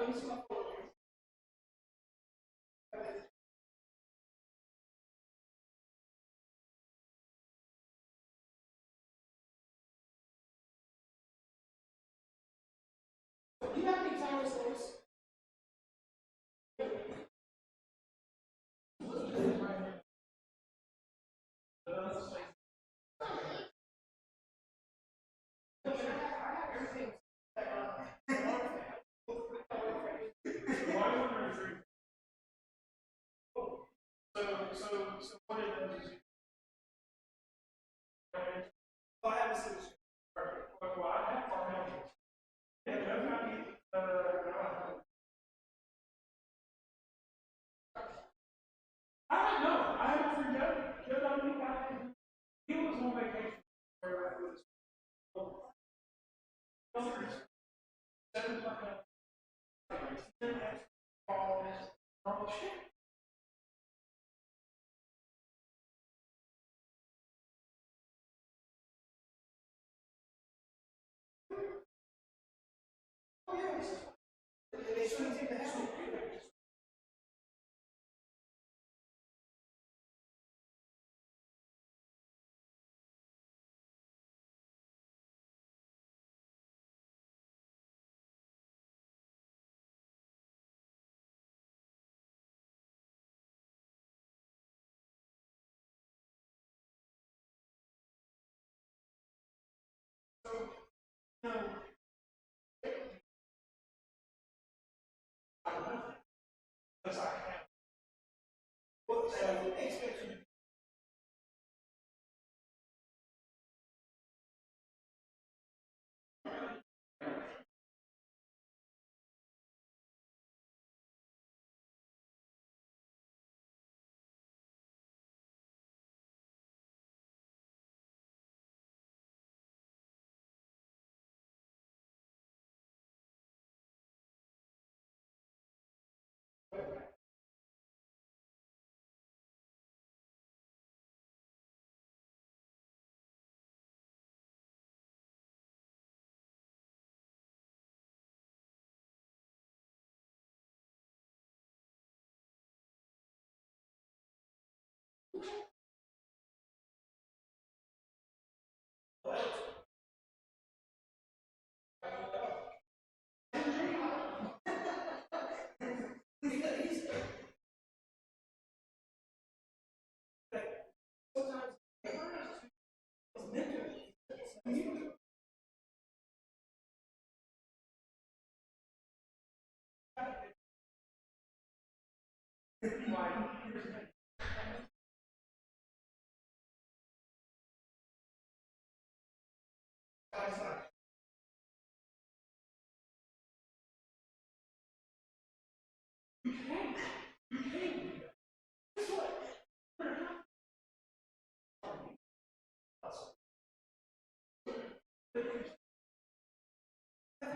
Do you have any time stories? So what it does is I have a solution. Well, I have farmhouses. And definitely, I don't know. I haven't for Joe. Joe don't think I had. He was on vacation. Oh shit. Oh yes. They shouldn't take the house. No. Because I have. What they expect you to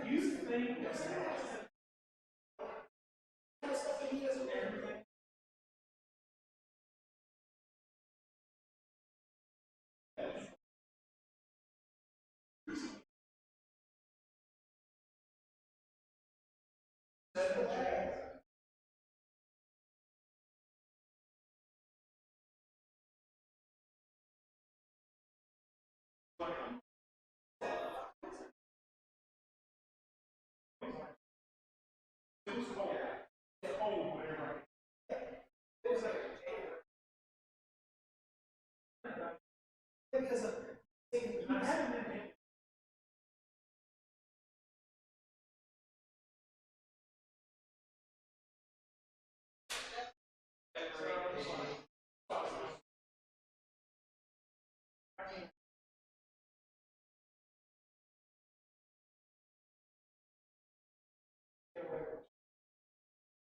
you think that's stuff that he doesn't everything. Because of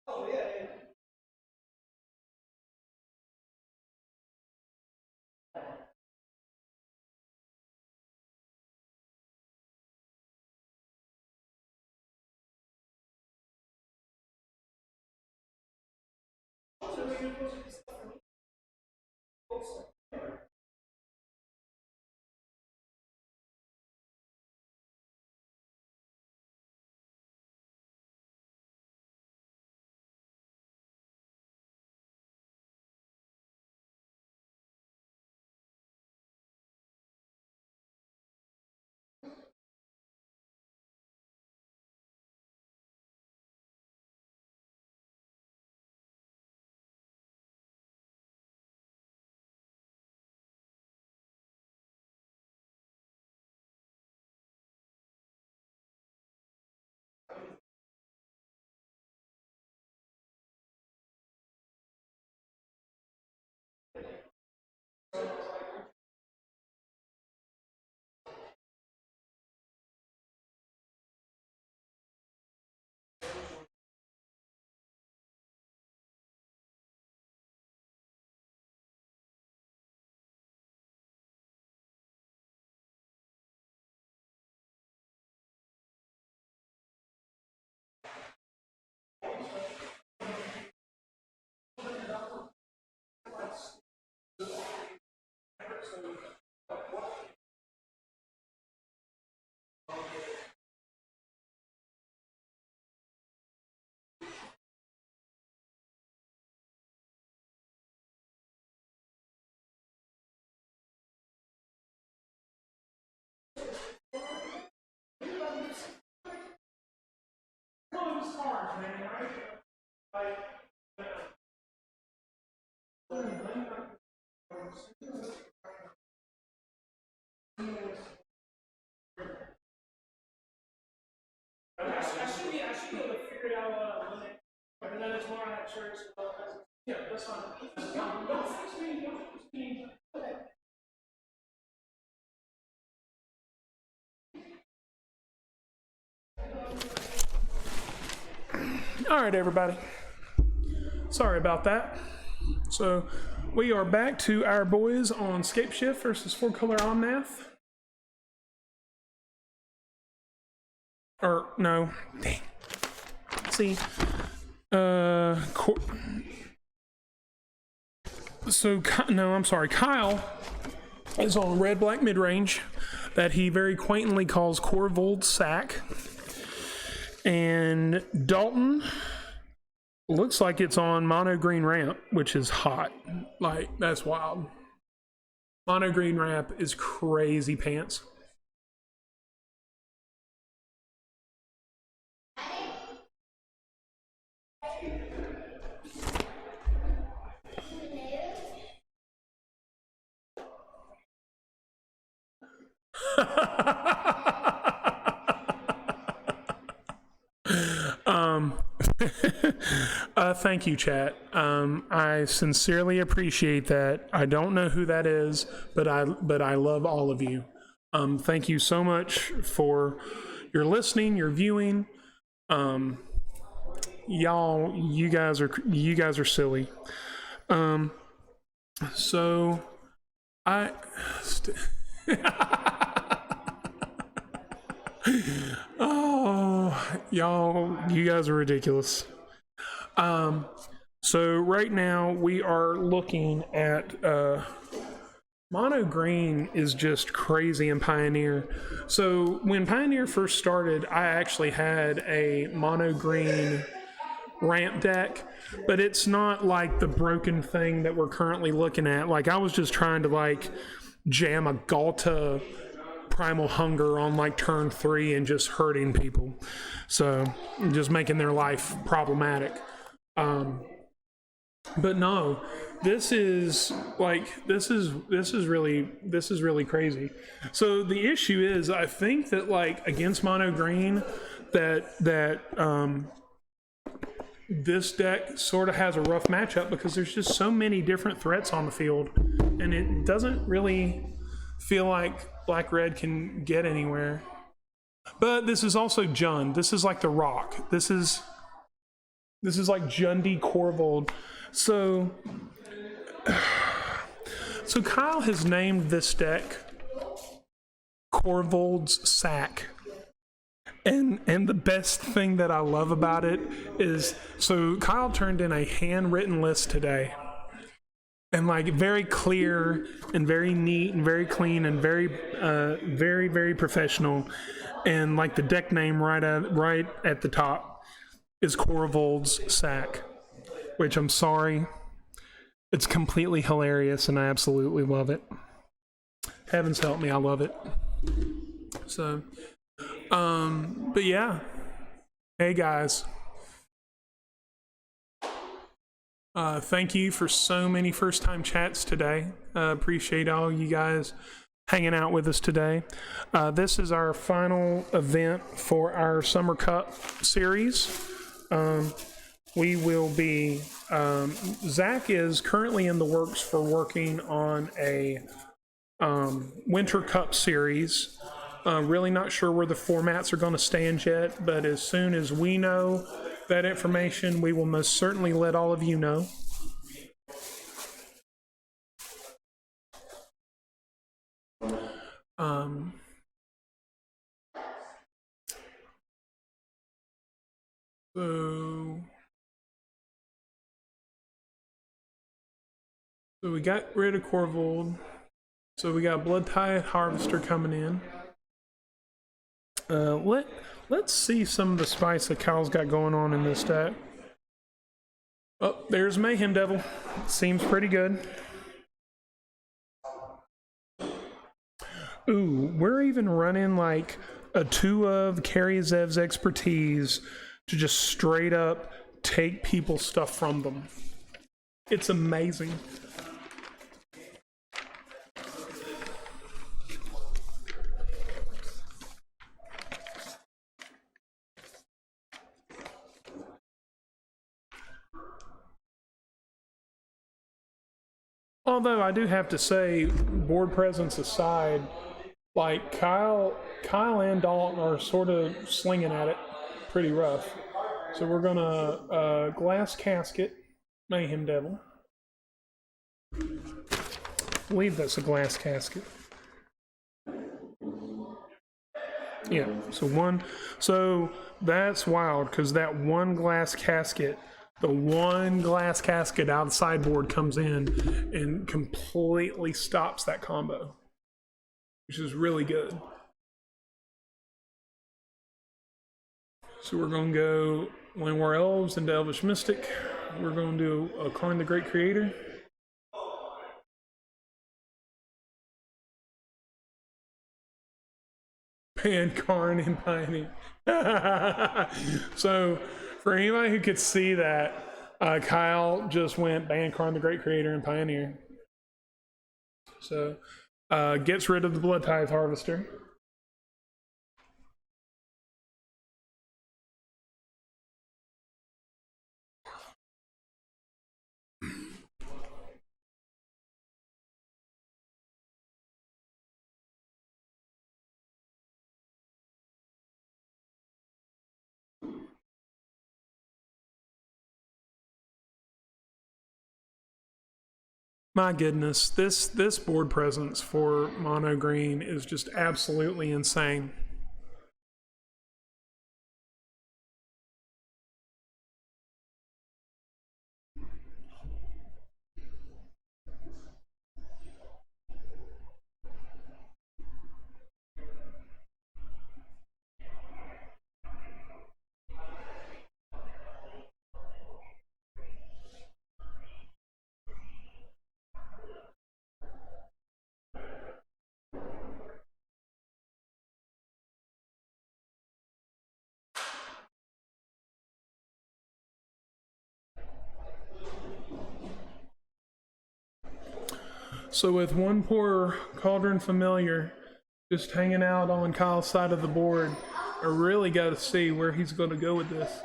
oh yeah. Also, you're supposed to be stuff for me. cards, man, right? Like, I should be able to figure it out and then tomorrow I have church. Yeah, that's fine. Don't fix me. Don't fix me. Okay. All right, everybody. Sorry about that. So we are back to our boys on Scape Shift versus 4-color Omnath. Or no, dang. See, so no, I'm sorry. Kyle is on red black mid range that he very quaintly calls Korvold Sac, and Dalton looks like it's on mono green ramp, which is hot. Like, that's wild. Mono green ramp is crazy pants. Thank you, chat. I sincerely appreciate that. I don't know who that is, but I love all of you. Thank you so much for your listening, your viewing. Y'all, you guys are silly. So I. Oh, y'all, you guys are ridiculous. So right now we are looking at mono green is just crazy in Pioneer. So when Pioneer first started, I actually had a mono green ramp deck, but it's not like the broken thing that we're currently looking at. Like, I was just trying to like jam a Galta Primal Hunger on like turn 3 and just hurting people, so just making their life problematic. But no, this is really crazy. So the issue is, I think that like against mono green, that this deck sort of has a rough matchup because there's just so many different threats on the field, and it doesn't really feel like black-red can get anywhere. But this is also Jund. This is like the Rock. This is like Jundi Korvold. So Kyle has named this deck Korvold's Sac. And the best thing that I love about it is, so Kyle turned in a handwritten list today. And like very clear and very neat and very clean and very very professional, and like the deck name right at the top is Korvold's Sac, which, I'm sorry, it's completely hilarious and I absolutely love it. Heavens help me, I love it. So, but yeah, hey guys. Thank you for so many first-time chats today. Appreciate all you guys hanging out with us today. This is our final event for our Summer Cup series. We will be, Zach is currently in the works for working on a Winter Cup series. Really not sure where the formats are going to stand yet, but as soon as we know that information, we will most certainly let all of you know. So we got rid of Korvold. So we got Blood Tide Harvester coming in. Let's see some of the spice that Kyle's got going on in this deck. Oh, there's Mayhem Devil. Seems pretty good. Ooh, we're even running like a 2 of Carry Zev's Expertise, to just straight up take people's stuff from them. It's amazing. Although I do have to say, board presence aside, like Kyle and Dalton are sort of slinging at it pretty rough. So we're gonna glass casket Mayhem Devil. I believe that's a glass casket. Yeah. So that's wild because that one glass casket. The one glass casket out of the sideboard comes in and completely stops that combo, which is really good. So we're going to go Landwar Elves into Elvish Mystic. We're going to do a Karn the Great Creator. Pan Karn and Pioneer. So for anybody who could see that, Kyle just went ban Karn the Great Creator and Pioneer. So gets rid of the Blood Tithe Harvester. My goodness, this board presence for mono green is just absolutely insane. So with one poor Cauldron Familiar just hanging out on Kyle's side of the board, I really got to see where he's going to go with this.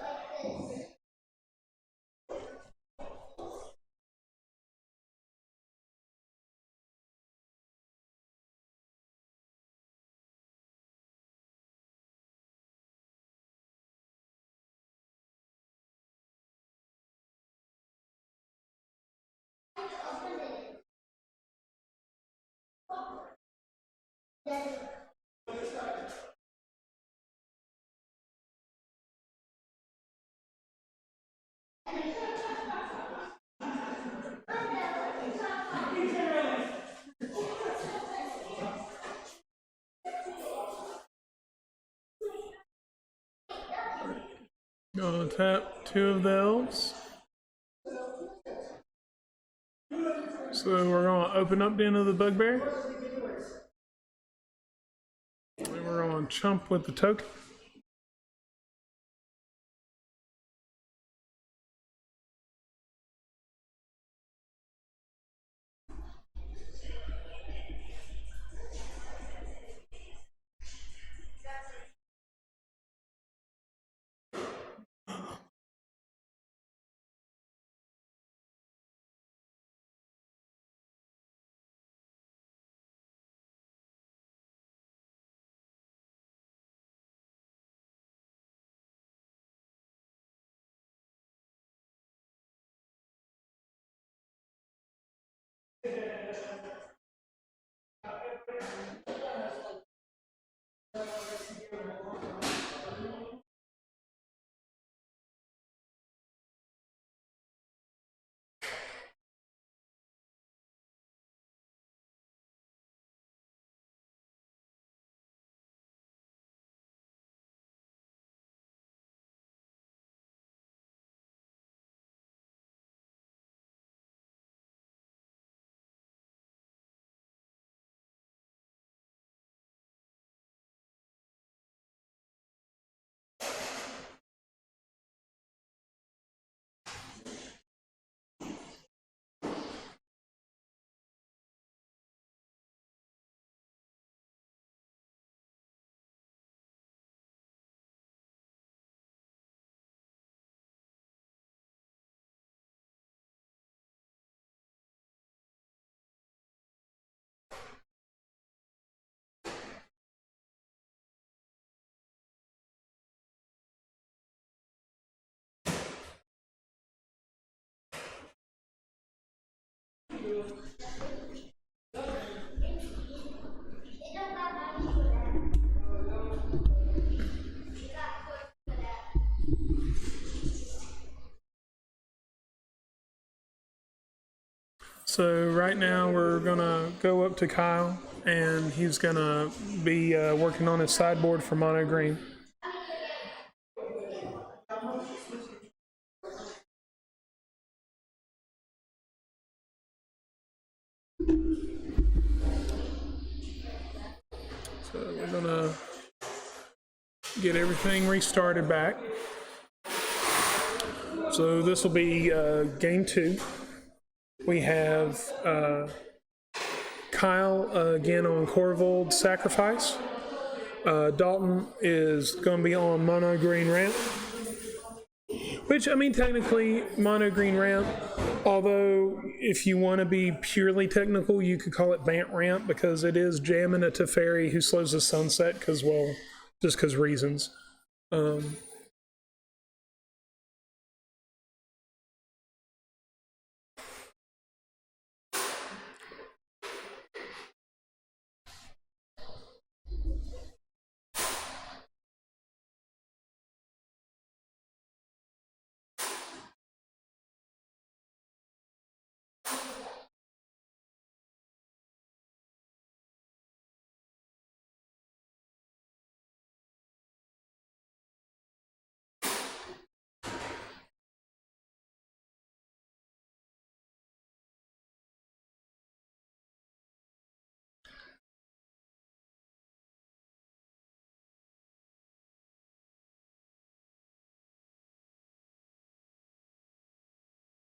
Gonna tap two of the elves. So we're gonna open up the end of the Bugbear. And we're gonna chump with the token. So right now we're gonna go up to Kyle, and he's gonna be working on his sideboard for mono green. So we're gonna get everything restarted back. So this will be game 2. We have Kyle again on Korvold Sacrifice. Dalton is going to be on mono green ramp, which, I mean, technically mono green ramp, although if you want to be purely technical, you could call it Bant ramp, because it is jamming a Teferi who slows the sunset, because, well, just because reasons.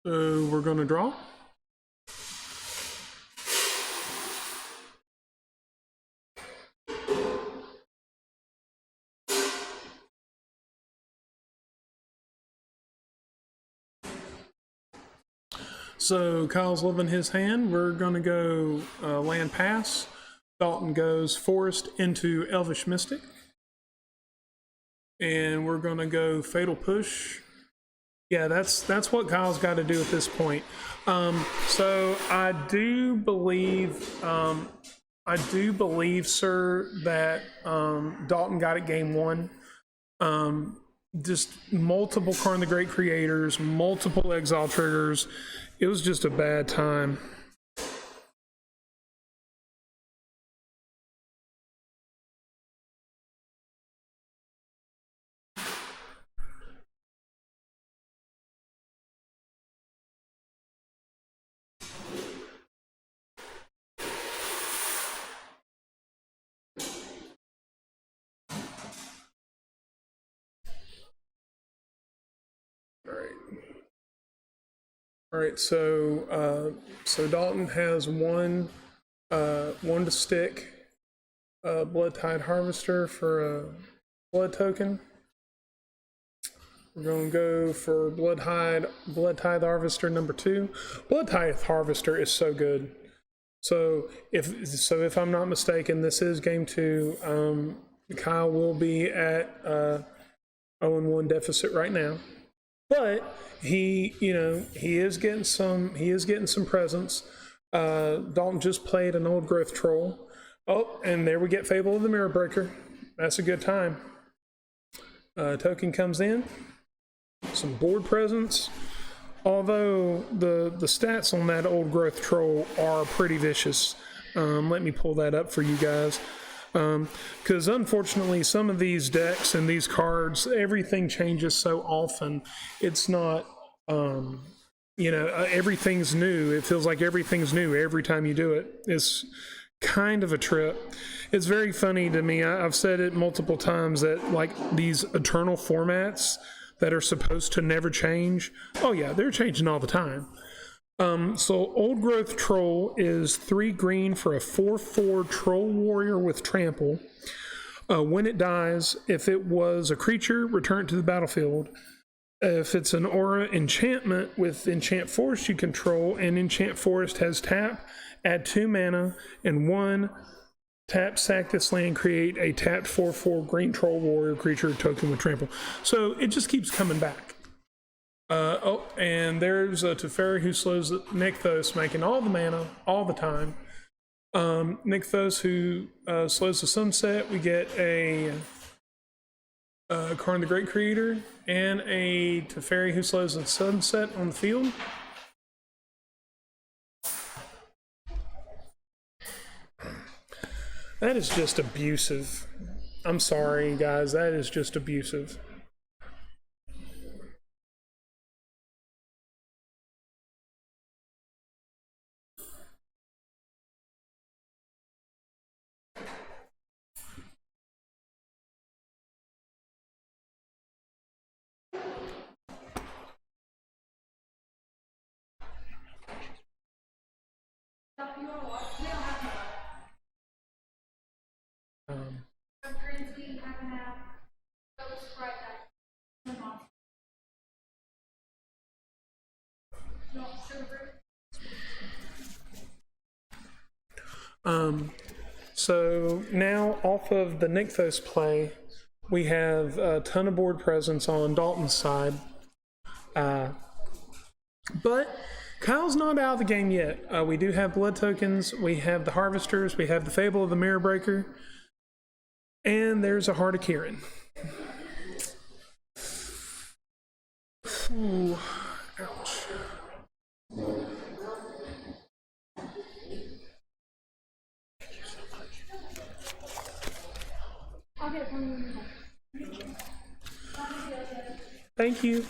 So we're going to draw. So Kyle's living his hand. We're going to go land pass. Dalton goes forest into Elvish Mystic. And we're going to go fatal push. Yeah, that's what Kyle's got to do at this point. So I do believe, sir, that Dalton got it game 1. Just multiple Karn the Great creators, multiple exile triggers. It was just a bad time. All right, so Dalton has one to stick, Blood Tide Harvester for a blood token. We're going to go for Blood Tithe Harvester number 2. Blood Tithe Harvester is so good. So if I'm not mistaken, this is game 2. Kyle will be at 0-1 deficit right now. But he is getting some presence. Dalton just played an Old Growth Troll. Oh, and there we get Fable of the Mirror Breaker. That's a good time. Token comes in. Some board presence. Although the stats on that Old Growth Troll are pretty vicious. Let me pull that up for you guys. Because unfortunately, some of these decks and these cards, everything changes so often. It's not, everything's new. It feels like everything's new every time you do it. It's kind of a trip. It's very funny to me. I've said it multiple times that, like, these eternal formats that are supposed to never change, oh yeah, they're changing all the time. So Old Growth Troll is 3 green for a 4/4 Troll Warrior with Trample. When it dies, if it was a creature, return it to the battlefield. If it's an aura enchantment with Enchant Forest you control, and Enchant Forest has tap, add 2 mana, and 1 tap, sack this land, create a tapped 4/4 green Troll Warrior creature token with Trample. So it just keeps coming back. And there's a Teferi who slows Nykthos, making all the mana all the time. Nykthos who slows the sunset. We get a Karn the Great Creator and a Teferi who slows the sunset on the field. That is just abusive. I'm sorry, guys. That is just abusive. So now off of the Nykthos play, we have a ton of board presence on Dalton's side. But Kyle's not out of the game yet. We do have blood tokens, we have the Harvesters, we have the Fable of the Mirror Breaker, and there's a Heart of Kieran. Ooh, ouch. Thank you.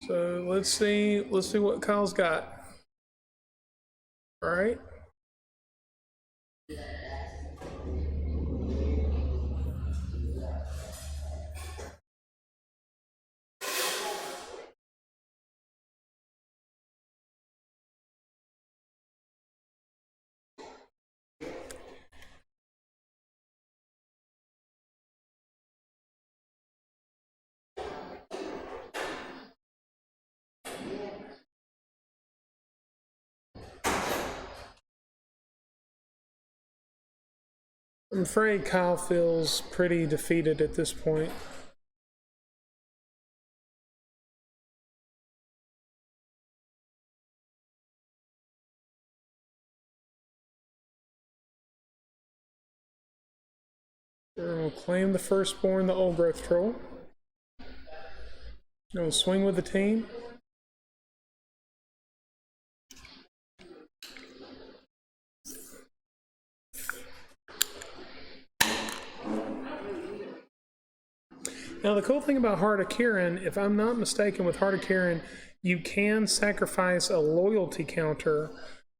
So let's see what Kyle's got. All right. I'm afraid Kyle feels pretty defeated at this point. We'll claim the Firstborn, the Old Growth Troll. We'll swing with the team. Now, the cool thing about Heart of Kieran, if I'm not mistaken, with Heart of Kieran, you can sacrifice a loyalty counter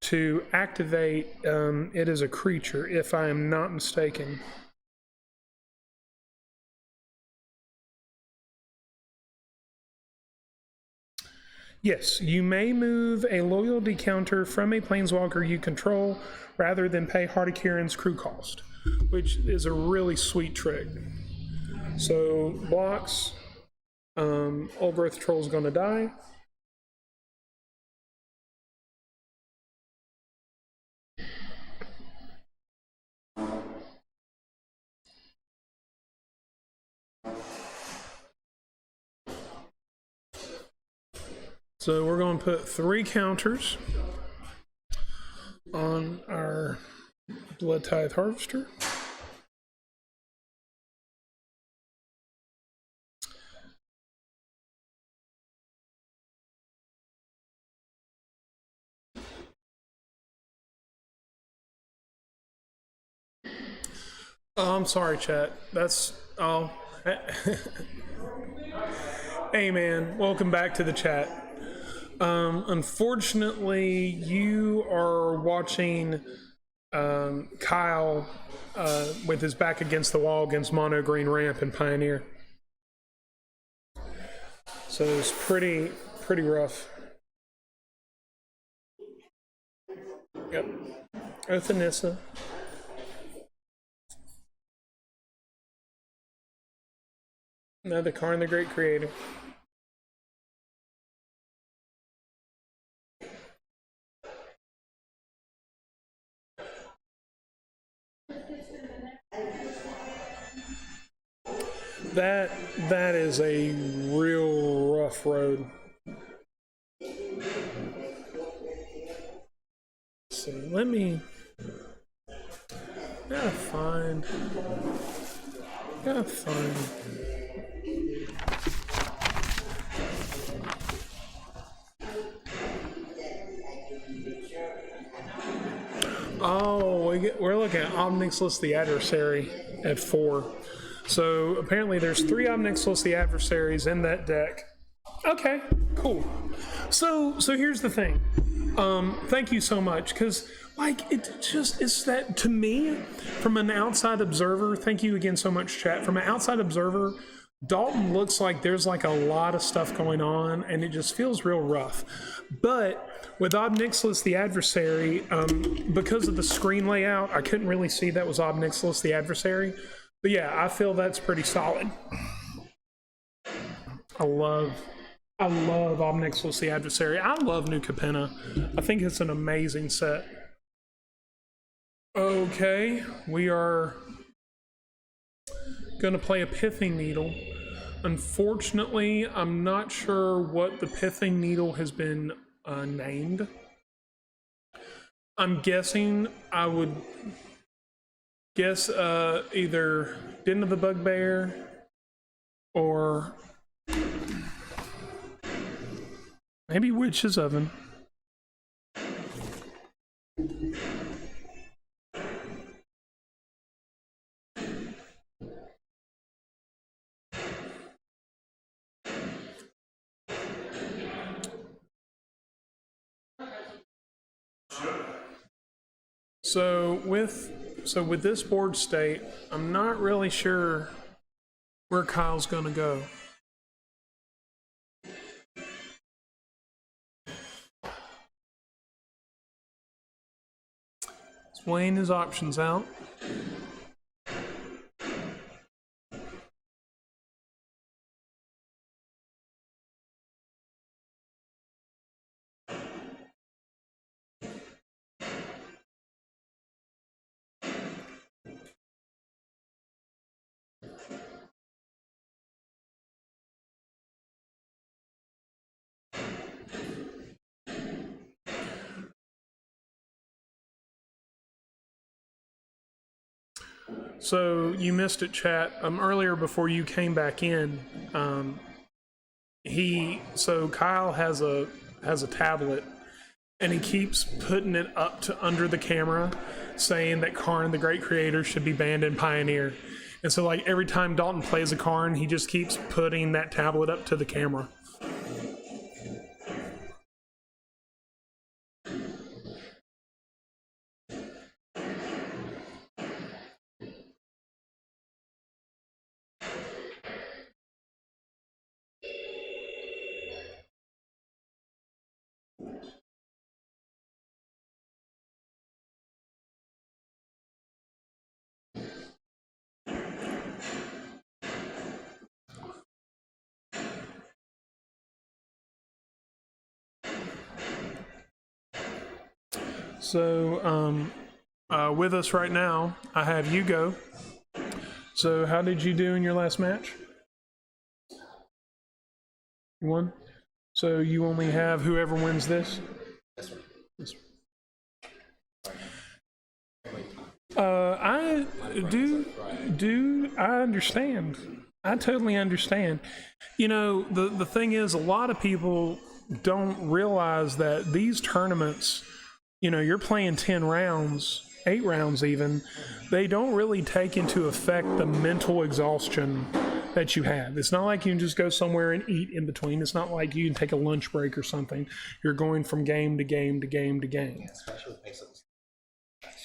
to activate it as a creature, if I am not mistaken. Yes, you may move a loyalty counter from a planeswalker you control rather than pay Heart of Kieran's crew cost, which is a really sweet trick. So blocks, Old Growth Troll's gonna die. So we're gonna put 3 counters on our Blood Tithe Harvester. Oh, I'm sorry, chat. That's Hey, man. Welcome back to the chat. Unfortunately, you are watching Kyle with his back against the wall against Mono Green Ramp and Pioneer. So it's pretty rough. Yep. Oath of Nissa. Another Karn the Great Creator. That is a real rough road. So let me gotta find. we're looking at Omnixless the Adversary at 4. So apparently there's 3 Omnixless the Adversaries in that deck. Okay, cool. So here's the thing. Thank you so much, because like it's that, to me, from an outside observer. Thank you again so much, chat. From an outside observer, Dalton looks like there's like a lot of stuff going on, and it just feels real rough. But with Obnixilus the Adversary, because of the screen layout, I couldn't really see that was Obnixilus the Adversary. But yeah, I feel that's pretty solid. I love Obnixilus the Adversary. I love New Capenna. I think it's an amazing set. Okay, we are going to play a Pithing Needle. Unfortunately, I'm not sure what the Pithing Needle has been named. I'm guessing, I would guess either Den of the Bugbear or maybe Witch's Oven. So with this board state, I'm not really sure where Kyle's gonna go. He's weighing his options out. So you missed it, chat. Earlier before you came back in, Kyle has a tablet, and he keeps putting it up to under the camera, saying that Karn, the Great Creator, should be banned in Pioneer. And so, like, every time Dalton plays a Karn, he just keeps putting that tablet up to the camera. So, with us right now, I have Hugo. So, how did you do in your last match? You won? So, you only have whoever wins this? Yes, sir. Yes, sir. I understand. I totally understand. You know, the thing is, a lot of people don't realize that these tournaments, you know, you're playing 10 rounds, 8 rounds even, they don't really take into effect the mental exhaustion that you have. It's not like you can just go somewhere and eat in between. It's not like you can take a lunch break or something. You're going from game to game to game to game. Especially with pace of this.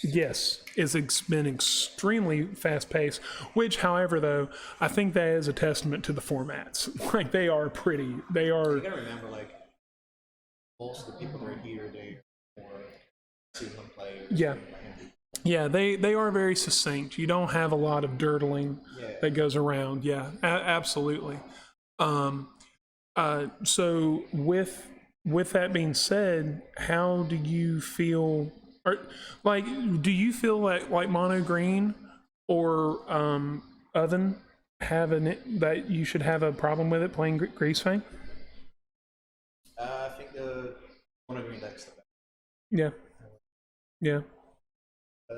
Yes, it's been extremely fast paced, which, however, though, I think that is a testament to the formats. Like, they are pretty, they are... You gotta remember, like, most of the people that are here, they more see them play. Yeah. Yeah, they are very succinct. You don't have a lot of dirtling that goes around. Yeah, absolutely. So with that being said, how do you feel? Or, like, do you feel like Mono Green or Oven that you should have a problem with it playing Greasefang? I think the Mono Green deck's the best. Yeah. Yeah.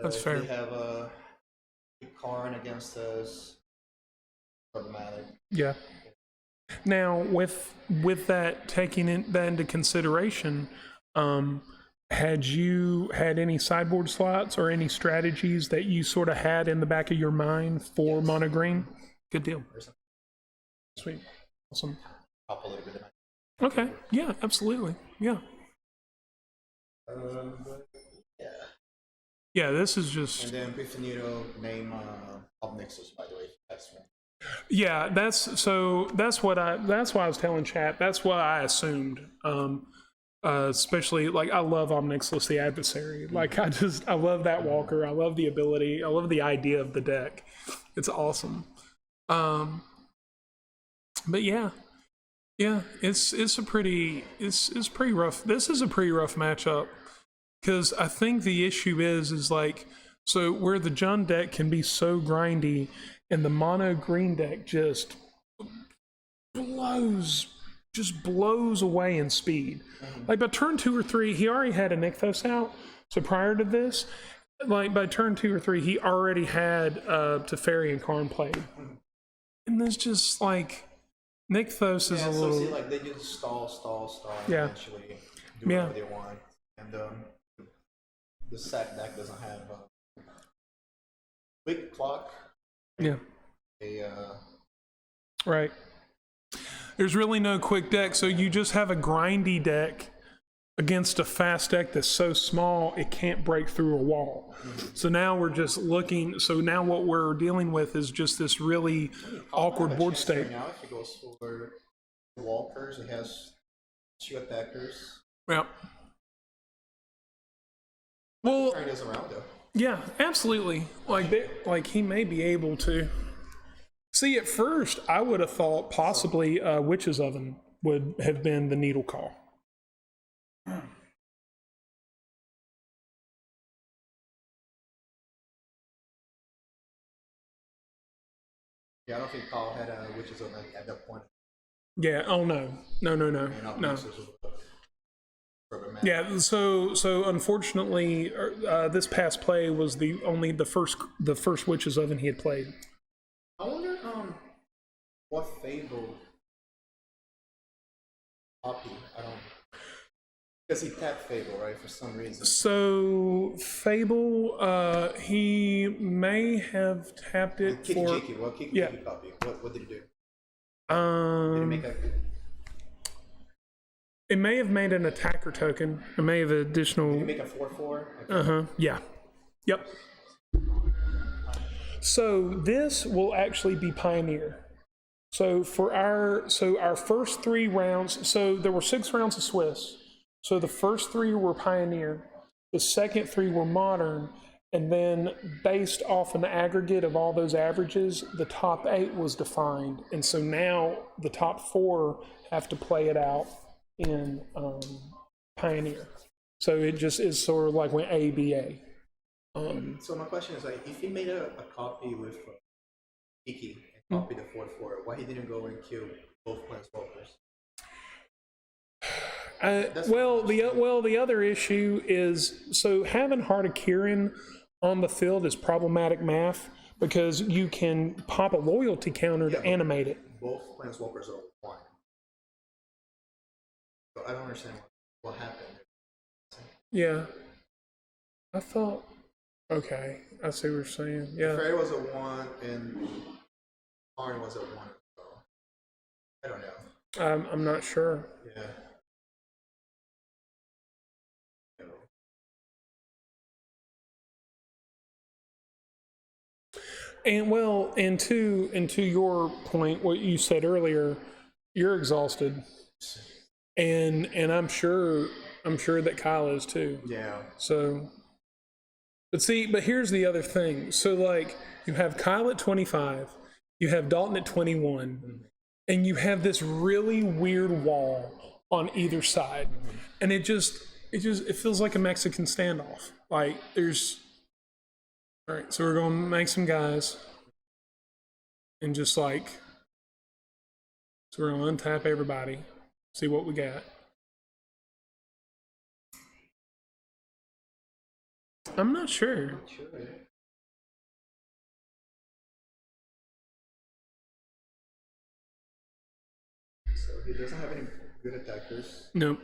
That's fair. They have a Karn against us. Problematic. Yeah. Now, with that taking that into consideration, had you had any sideboard slots or any strategies that you sort of had in the back of your mind for mono green? Good deal. Sweet. Awesome. Up a little bit. Okay. Yeah, absolutely. Yeah. But yeah. Yeah, this is just. And then Bifanito name Obnixus, by the way. That's one. Yeah, that's why I was telling chat. That's what I assumed. Especially like I love Omnixless the Adversary. Like I love that walker. I love the ability. I love the idea of the deck. It's awesome. But yeah, it's pretty rough. This is a pretty rough matchup because I think the issue is like so where the Jund deck can be so grindy and the mono green deck just blows away in speed. Like by turn 2 or 3, he already had a Nykthos out. So prior to this, like by turn 2 or 3, he already had Teferi and Karn played. And there's just like Nykthos is a little. See, like they just stall, Yeah. eventually do whatever they want. And the Sac deck doesn't have a quick clock. Yeah. Right. There's really no quick deck, so you just have a grindy deck against a fast deck that's so small it can't break through a wall. So now we're just looking. So now what we're dealing with is just this really awkward board state. Now, if he goes for walkers, he has 2 attackers. Yeah. Well, He goes around though. yeah, absolutely. Like he may be able to. See, at first, I would have thought possibly Witch's Oven would have been the needle call. Yeah, I don't think Paul had a Witch's Oven at that point. Yeah. Oh no. No. Yeah. So unfortunately, this past play was the first Witch's Oven he had played. I wonder what Fable copy. I don't. Because he tapped Fable, right, for some reason. So Fable, he may have tapped it for. Kiki, well, Kiki copy. What did he do? Did he make a? It may have made an attacker token. It may have additional. Did he make a 4/4? Yeah. Yep. So this will actually be Pioneer. So for our first 3 rounds, so there were 6 rounds of Swiss. So the first 3 were Pioneer, the second 3 were Modern, and then based off an aggregate of all those averages, the top 8 was defined. And so now the top 4 have to play it out in Pioneer. So it just is sort of like when A, B, A. So my question is, like, if he made a copy with Kiki and copied the 4/4, why he didn't go and kill both planeswalkers? The other issue is so having Heart of Kirin on the field is problematic math because you can pop a loyalty counter to animate it. Both planeswalkers are 1. So I don't understand what happened. Yeah, I thought. Okay, I see what you're saying. Yeah, Fairy was a 1 and Arn was a 1. So I don't know. I'm not sure. Yeah. And to your point, what you said earlier, you're exhausted, and I'm sure that Kyle is too. Yeah. So, but here's the other thing. So like you have Kyle at 25, you have Dalton at 21, and you have this really weird wall on either side, and it feels like a Mexican standoff. Like there's. All right, so we're going to make some guys and just like, so we're going to untap everybody, see what we got. I'm not sure. So he doesn't have any good attackers. No.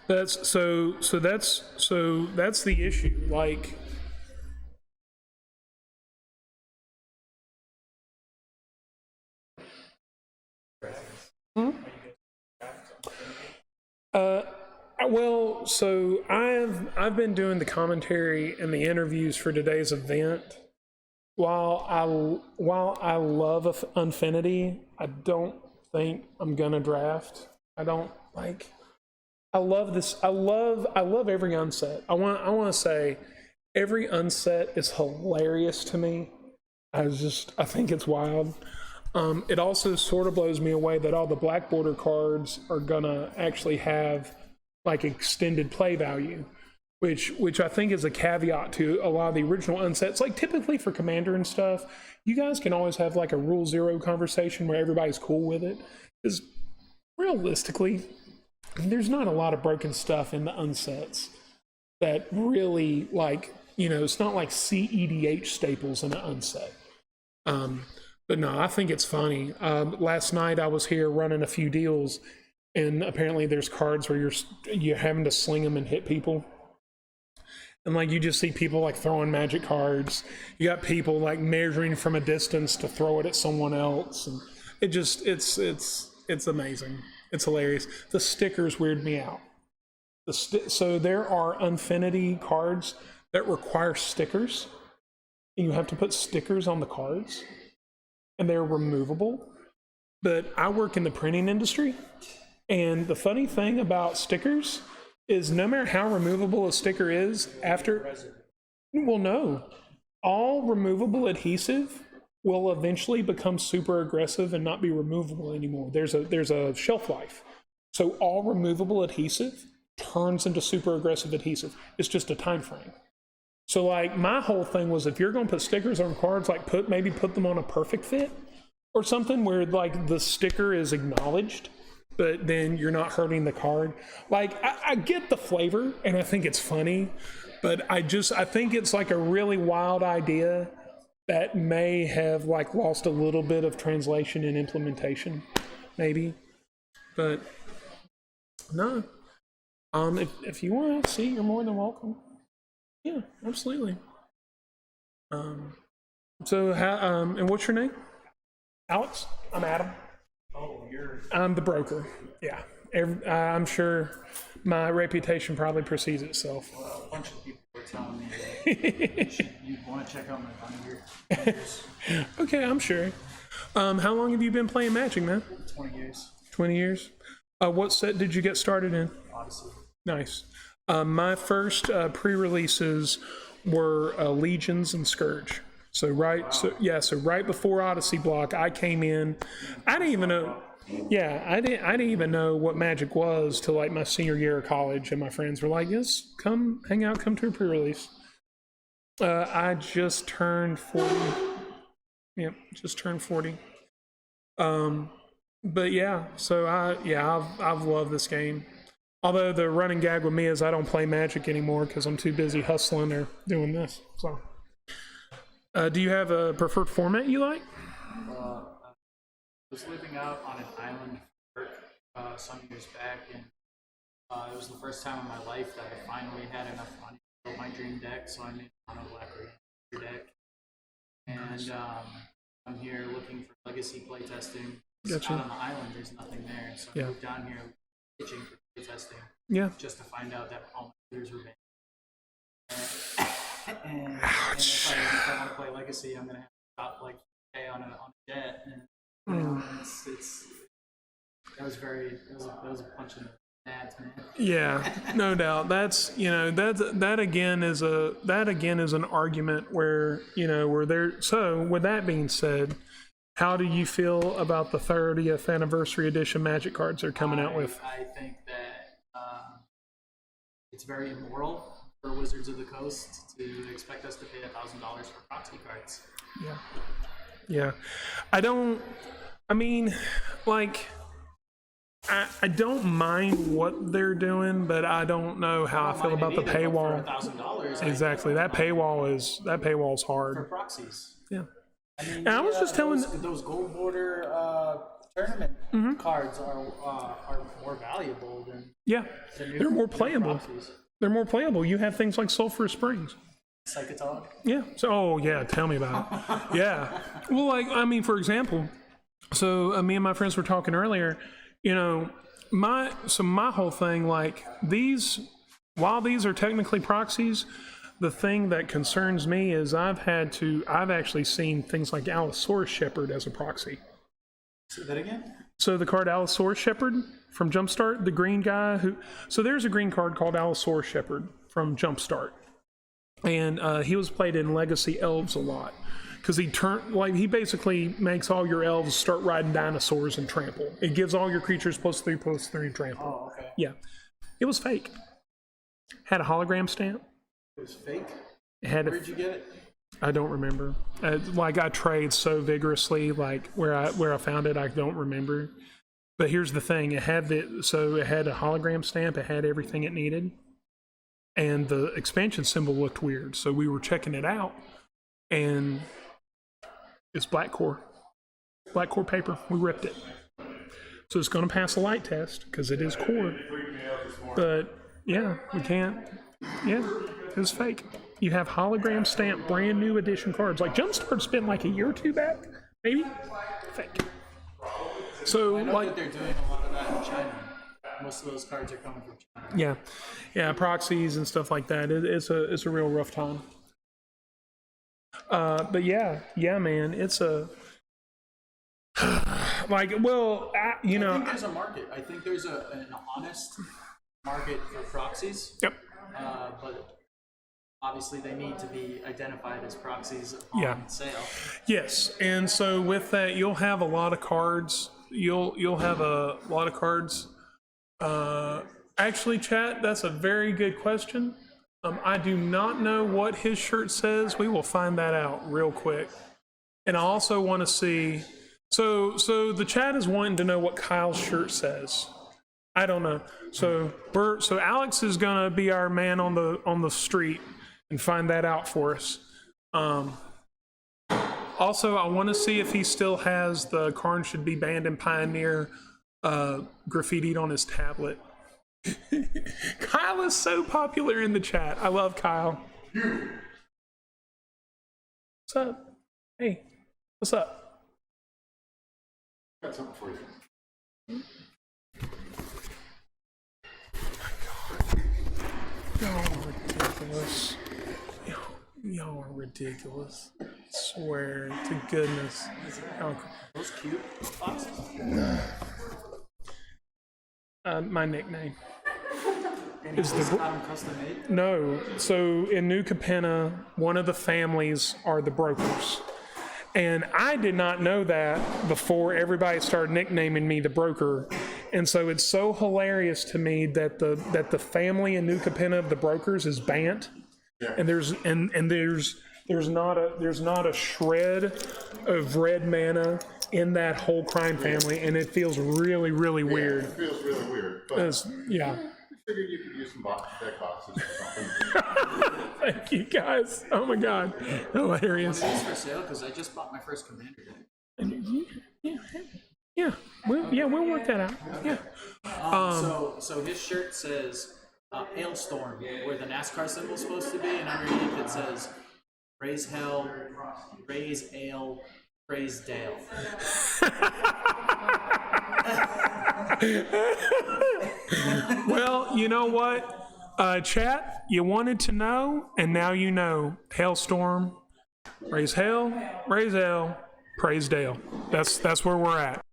That's that's the issue. Like, uh, well, so I've been doing the commentary and the interviews for today's event. While I love Unfinity, I don't think I'm gonna draft. I don't like. I love this. I love every unset. I want to say every unset is hilarious to me. I think it's wild. It also sort of blows me away that all the black border cards are gonna actually have like extended play value, which I think is a caveat to a lot of the original unsets. Like typically for Commander and stuff, you guys can always have like a Rule Zero conversation where everybody's cool with it. Because realistically, there's not a lot of broken stuff in the unsets that really like, it's not like CEDH staples in an unset. But no, I think it's funny. Last night I was here running a few deals, and apparently there's cards where you're having to sling them and hit people. And like you just see people like throwing magic cards. You got people like measuring from a distance to throw it at someone else, and it's amazing. It's hilarious. The stickers weird me out. So there are Unfinity cards that require stickers, and you have to put stickers on the cards, and they're removable. But I work in the printing industry, and the funny thing about stickers is no matter how removable a sticker is, no. All removable adhesive will eventually become super aggressive and not be removable anymore. There's a shelf life. So all removable adhesive turns into super aggressive adhesive. It's just a time frame. So like my whole thing was, if you're going to put stickers on cards, like put them on a perfect fit or something where like the sticker is acknowledged, but then you're not hurting the card. Like I get the flavor and I think it's funny, but I think it's like a really wild idea that may have like lost a little bit of translation and implementation, maybe. But no. If you want to see, you're more than welcome. Yeah, absolutely. So how and what's your name? Alex? I'm Adam. Oh, I'm the broker. Yeah. I'm sure my reputation probably precedes itself. well, a bunch of people were telling me that you want to check out my binder. Okay, I'm sure. How long have you been playing Magic, man? 20 years. 20 years. What set did you get started in? Odyssey. Nice. My first pre-releases were Legions and Scourge. So right before Odyssey block, I came in. I didn't even know. Yeah, I didn't even know what Magic was till like my senior year of college, and my friends were like, "Yes, come hang out, come to a pre-release." I just turned 40. Yep, just turned 40. But yeah, so I've loved this game. Although the running gag with me is I don't play Magic anymore because I'm too busy hustling or doing this. So, do you have a preferred format you like? I was living out on an island for work some years back, and it was the first time in my life that I finally had enough money to build my dream deck, so I made a mono black deck. And I'm here looking for legacy playtesting. Gotcha. Out on the island, there's nothing there, so I moved down here pitching for playtesting. Yeah. Just to find out that all my tutors were banned. And if I want to play legacy, I'm gonna have to stop like on a jet, and that was a punch in the ads, man. Yeah, no doubt. That's that again is an argument where where there. So with that being said, how do you feel about the 30th anniversary edition Magic cards they're coming out with? I think that it's very immoral for Wizards of the Coast to expect us to pay $1,000 for proxy cards. Yeah. I don't mind what they're doing, but I don't know how I feel about the paywall. $1,000. Exactly. That paywall is hard. For proxies. Yeah. I mean, And I was just telling those gold border tournament cards are more valuable than Yeah, the new, they're more new playable. proxies. They're more playable. You have things like Sulphurous Springs. Psychotog. Yeah. So, oh yeah, tell me about it. Yeah. Well, like I mean, for example, so me and my friends were talking earlier. You know, my whole thing, like these, while these are technically proxies, the thing that concerns me is I've actually seen things like Allosaurus Shepherd as a proxy. Say that again. So the card Allosaurus Shepherd from Jumpstart, the green guy so there's a green card called Allosaurus Shepherd from Jumpstart. And he was played in Legacy Elves a lot. Because he basically makes all your elves start riding dinosaurs and trample. It gives all your creatures +3/+3 trample. Oh, okay. Yeah. It was fake. Had a hologram stamp. It was fake. It had Where'd you get it? I don't remember. I trade so vigorously, like where I found it, I don't remember. But here's the thing: it had a hologram stamp. It had everything it needed, and the expansion symbol looked weird. So we were checking it out, and it's black core paper. We ripped it, so it's going to pass a light test because it is core. But yeah, we can't. Yeah, it's fake. You have hologram stamped brand new edition cards. Like Jumpstart's been like a year or two back, maybe. Fake. So I know like that they're doing a lot of that in China. Most of those cards are coming from China. yeah, proxies and stuff like that. It's a real rough time. But yeah, man, it's a like I think there's a market. I think there's an honest market for proxies. Yep. But obviously they need to be identified as proxies on sale. Yes, and so with that, you'll have a lot of cards. You'll have a lot of cards. Actually, chat, that's a very good question. I do not know what his shirt says. We will find that out real quick. And I also want to see. So the chat is wanting to know what Kyle's shirt says. I don't know. So Alex is gonna be our man on the street and find that out for us. Also, I want to see if he still has the Karn should be banned in Pioneer graffitied on his tablet. Kyle is so popular in the chat. I love Kyle. What's up? Hey, what's up? Got something for you. Y'all are ridiculous. Y'all are ridiculous. I swear to goodness. Those cute boxes. My nickname. And Is he's the- got them custom made. No. So in New Capenna, one of the families are the brokers. And I did not know that before everybody started nicknaming me the broker. And so it's so hilarious to me that the family in New Capenna of the brokers is Bant. Yeah. And there's not a shred of red mana in that whole crime family, and it feels really, really weird. It feels really weird. But Yeah. I figured you could use some deck boxes or something. Thank you guys. Oh my god. Hilarious. It is for sale because I just bought my first commander deck. Yeah. We'll work that out. Yeah. So his shirt says Hailstorm, where the NASCAR symbol is supposed to be, and underneath it says Raise Hell, Raise Ale, Praise Dale. Well, you know what? Chat, you wanted to know, and now you know. Hailstorm, raise hell, raise L, praise Dale. That's where we're at.